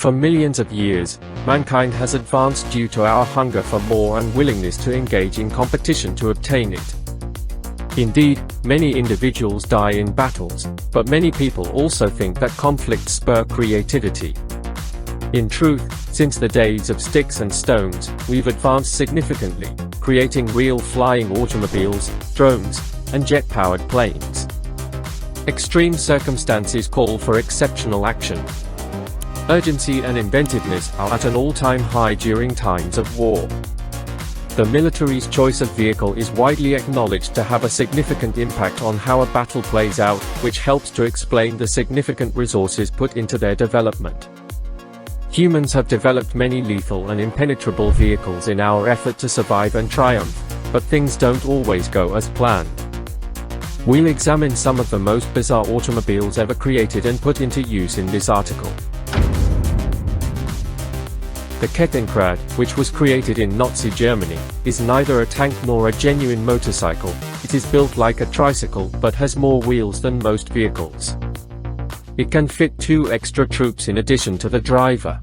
For millions of years, mankind has advanced due to our hunger for more and willingness to engage in competition to obtain it. Indeed, many individuals die in battles, but many people also think that conflicts spur creativity. In truth, since the days of sticks and stones, we've advanced significantly, creating real flying automobiles, drones, and jet-powered planes. Extreme circumstances call for exceptional action. Urgency and inventiveness are at an all-time high during times of war. The military's choice of vehicle is widely acknowledged to have a significant impact on how a battle plays out, which helps to explain the significant resources put into their development. Humans have developed many lethal and impenetrable vehicles in our effort to survive and triumph, but things don't always go as planned. We'll examine some of the most bizarre automobiles ever created and put into use in this article. The Kettenrad, which was created in Nazi Germany, is neither a tank nor a genuine motorcycle. It is built like a tricycle but has more wheels than most vehicles. It can fit 2 extra troops in addition to the driver.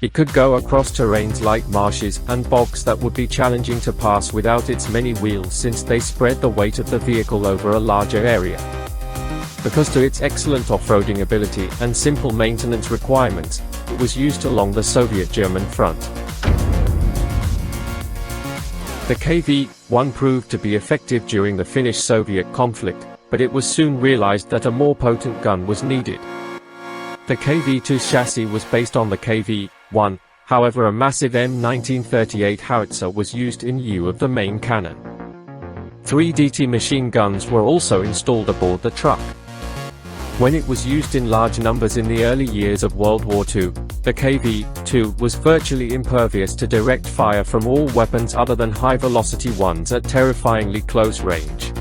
It could go across terrains like marshes and bogs that would be challenging to pass without its many wheels, since they spread the weight of the vehicle over a larger area. Because to its excellent off-roading ability and simple maintenance requirements, it was used along the Soviet-German front. The KV-1 proved to be effective during the Finnish-Soviet conflict, but it was soon realized that a more potent gun was needed. The KV-2 chassis was based on the KV-1, however a massive M1938 howitzer was used in lieu of the main cannon. 3 DT machine guns were also installed aboard the truck. When it was used in large numbers in the early years of World War II, the KV-2 was virtually impervious to direct fire from all weapons other than high-velocity ones at terrifyingly close range.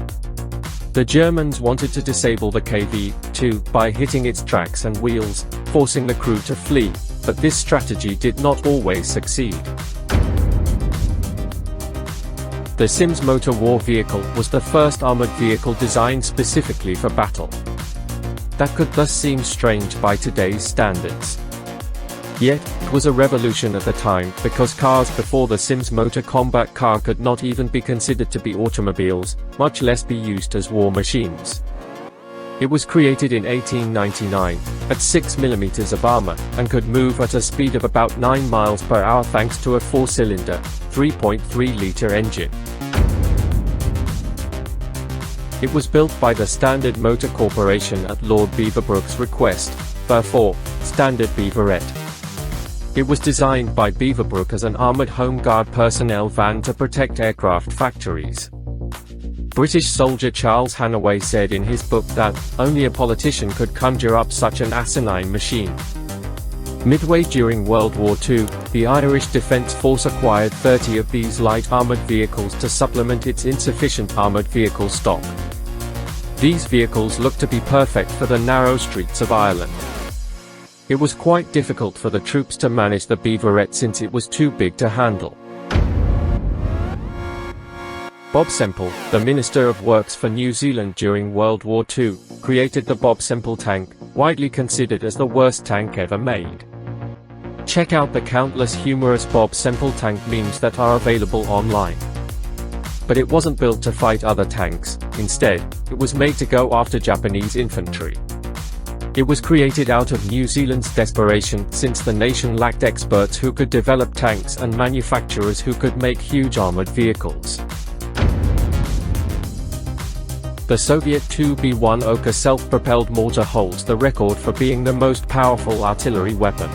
The Germans wanted to disable the KV-2 by hitting its tracks and wheels, forcing the crew to flee, but this strategy did not always succeed. The Sims Motor War Vehicle was the first armored vehicle designed specifically for battle. That could thus seem strange by today's standards. Yet, it was a revolution at the time, because cars before the Sims Motor Combat Car could not even be considered to be automobiles, much less be used as war machines. It was created in 1899, at 6 mm of armor, and could move at a speed of about 9 miles per hour thanks to a 4-cylinder, 3.3-liter engine. It was built by the Standard Motor Corporation at Lord Beaverbrook's request, therefore, Standard Beaverette. It was designed by Beaverbrook as an armored Home Guard personnel van to protect aircraft factories. British soldier Charles Hannaway said in his book that, only a politician could conjure up such an asinine machine. Midway during World War II, the Irish Defence Force acquired 30 of these light armoured vehicles to supplement its insufficient armoured vehicle stock. These vehicles looked to be perfect for the narrow streets of Ireland. It was quite difficult for the troops to manage the Beaverette since it was too big to handle. Bob Semple, the Minister of Works for New Zealand during World War II, created the Bob Semple tank, widely considered as the worst tank ever made. Check out the countless humorous Bob Semple tank memes that are available online. But it wasn't built to fight other tanks. Instead, it was made to go after Japanese infantry. It was created out of New Zealand's desperation, since the nation lacked experts who could develop tanks and manufacturers who could make huge armored vehicles. The Soviet 2B1 Oka self-propelled mortar holds the record for being the most powerful artillery weapon.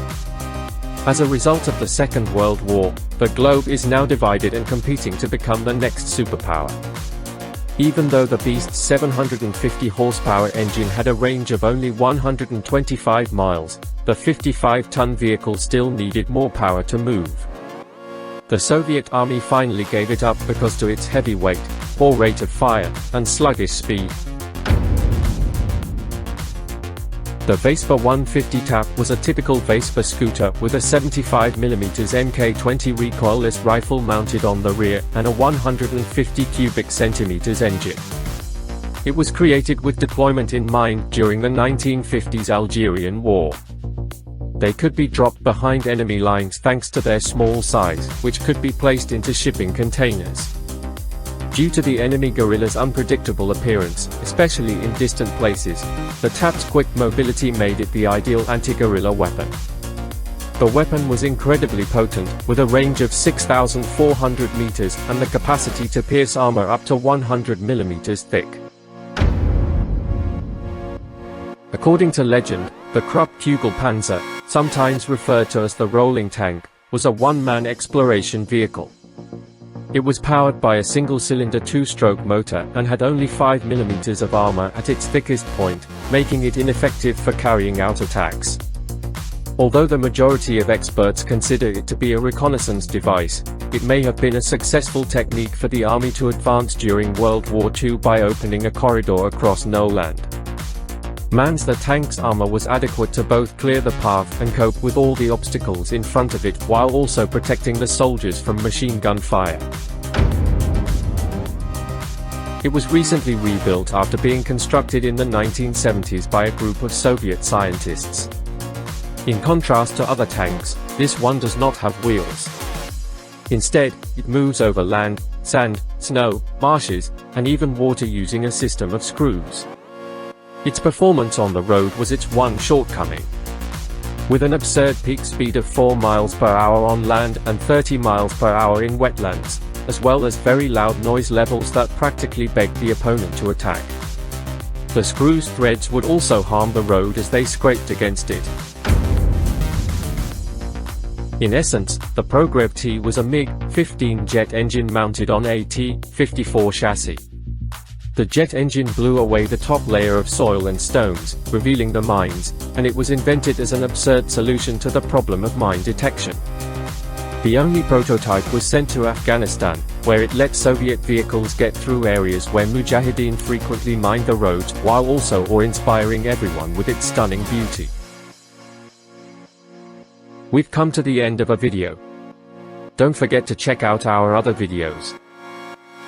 As a result of the Second World War, the globe is now divided and competing to become the next superpower. Even though the Beast's 750 horsepower engine had a range of only 125 miles, the 55-ton vehicle still needed more power to move. The Soviet Army finally gave it up because to its heavy weight, poor rate of fire, and sluggish speed. The Vespa 150 TAP was a typical Vespa scooter with a 75mm Mk20 recoilless rifle mounted on the rear and a 150 cubic centimeters engine. It was created with deployment in mind during the 1950s Algerian War. They could be dropped behind enemy lines thanks to their small size, which could be placed into shipping containers. Due to the enemy guerrillas' unpredictable appearance, especially in distant places, the TAP's quick mobility made it the ideal anti-guerrilla weapon. The weapon was incredibly potent, with a range of 6,400 meters and the capacity to pierce armor up to 100 millimeters thick. According to legend, the Krupp Kugelpanzer, sometimes referred to as the rolling tank, was a one-man exploration vehicle. It was powered by a single-cylinder two-stroke motor and had only 5 millimeters of armor at its thickest point, making it ineffective for carrying out attacks. Although the majority of experts consider it to be a reconnaissance device, it may have been a successful technique for the army to advance during World War II by opening a corridor across no land. The tank's armor was adequate to both clear the path and cope with all the obstacles in front of it while also protecting the soldiers from machine gun fire. It was recently rebuilt after being constructed in the 1970s by a group of Soviet scientists. In contrast to other tanks, this one does not have wheels. Instead, it moves over land, sand, snow, marshes, and even water using a system of screws. Its performance on the road was its one shortcoming. With an absurd peak speed of 4 miles per hour on land and 30 miles per hour in wetlands, as well as very loud noise levels that practically begged the opponent to attack. The screws' threads would also harm the road as they scraped against it. In essence, the Progrev T was a MiG-15 jet engine mounted on a T-54 chassis. The jet engine blew away the top layer of soil and stones, revealing the mines, and it was invented as an absurd solution to the problem of mine detection. The only prototype was sent to Afghanistan, where it let Soviet vehicles get through areas where Mujahideen frequently mined the roads while also inspiring everyone with its stunning beauty. We've come to the end of a video. Don't forget to check out our other videos.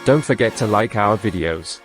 Don't forget to like our videos.